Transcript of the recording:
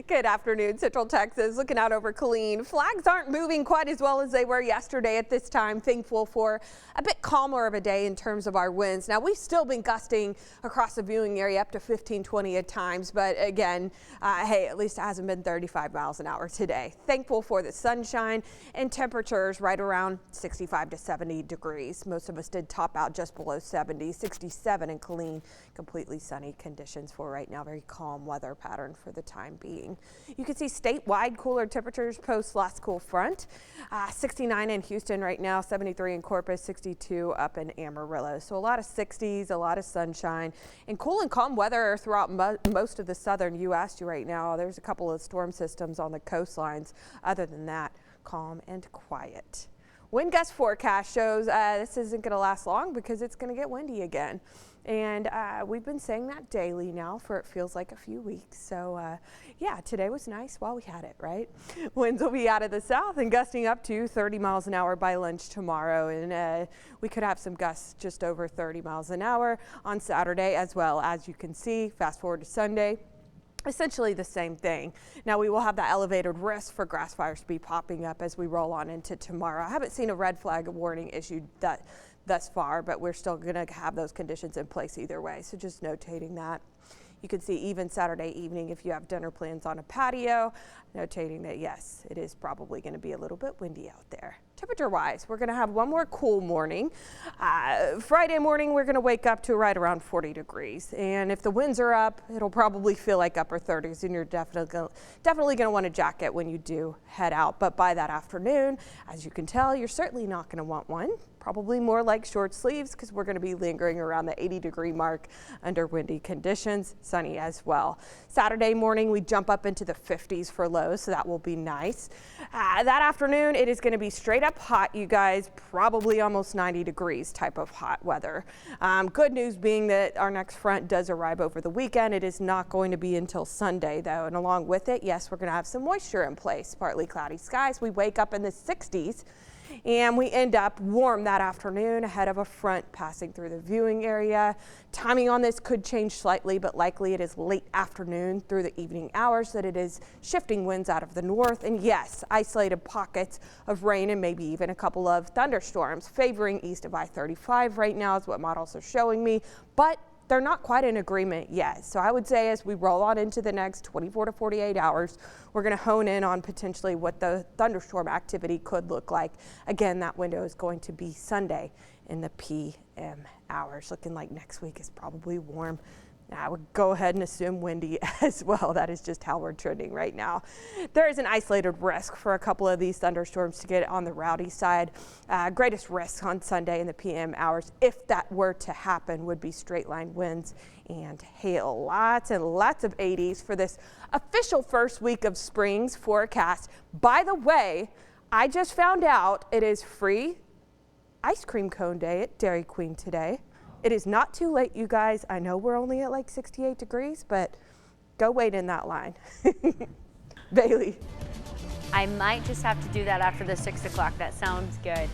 Good afternoon, Central Texas. Looking out over Killeen. Flags aren't moving quite as well as they were yesterday at this time. Thankful for a bit calmer of a day in terms of our winds. Now, we've still been gusting across the viewing area up to 15, 20 at times. But again, hey, at least it hasn't been 35 miles an hour today. Thankful for the sunshine and temperatures right around 65 to 70 degrees. Most of us did top out just below 70, 67 in Killeen. Completely sunny conditions for right now. Very calm weather pattern for the time being. You can see statewide cooler temperatures post last cool front. 69 in Houston right now, 73 in Corpus, 62 up in Amarillo. So a lot of 60s, a lot of sunshine, and cool and calm weather throughout most of the southern U.S. right now. There's a couple of storm systems on the coastlines. Other than that, calm and quiet. Wind gust forecast shows this isn't going to last long because it's going to get windy again. And we've been saying that daily now for it feels like a few weeks. So yeah, today was nice while we had it, right? Winds will be out of the south and gusting up to 30 miles an hour by lunch tomorrow. And we could have some gusts just over 30 miles an hour on Saturday as well. As you can see, fast forward to Sunday. Essentially the same thing. Now we will have that elevated risk for grass fires to be popping up as we roll on into tomorrow. I haven't seen a red flag warning issued thus far, but we're still going to have those conditions in place either way. So just notating that. You can see even Saturday evening if you have dinner plans on a patio, notating that yes, it is probably going to be a little bit windy out there. Temperature wise, we're going to have one more cool morning. Friday morning, we're going to wake up to right around 40 degrees. And if the winds are up, it'll probably feel like upper 30s, and you're definitely going to want a jacket when you do head out. But by that afternoon, as you can tell, you're certainly not going to want one. Probably more like short sleeves because we're going to be lingering around the 80-degree mark under windy conditions, sunny as well. Saturday morning, we jump up into the 50s for lows, so that will be nice. That afternoon, it is going to be straight up hot, you guys, probably almost 90 degrees type of hot weather. Good news being that our next front does arrive over the weekend. It is not going to be until Sunday, though, and along with it, yes, we're going to have some moisture in place. Partly cloudy skies. We wake up in the 60s. And we end up warm that afternoon ahead of a front passing through the viewing area. Timing on this could change slightly, but likely it is late afternoon through the evening hours that it is shifting winds out of the north. And yes, isolated pockets of rain and maybe even a couple of thunderstorms favoring east of I-35 right now is what models are showing me. But they're not quite in agreement yet. So I would say as we roll on into the next 24 to 48 hours, we're going to hone in on potentially what the thunderstorm activity could look like. Again, that window is going to be Sunday in the PM hours. Looking like next week is probably warm. I would go ahead and assume windy as well. That is just how we're trending right now. There is an isolated risk for a couple of these thunderstorms to get on the rowdy side. Greatest risk on Sunday in the PM hours, if that were to happen, would be straight line winds and hail. Lots and lots of 80s for this official first week of spring's forecast. By the way, I just found out it is free ice cream cone day at Dairy Queen today. It is not too late, you guys. I know we're only at like 68 degrees, but go wait in that line. Bailey. I might just have to do that after the 6 o'clock. That sounds good.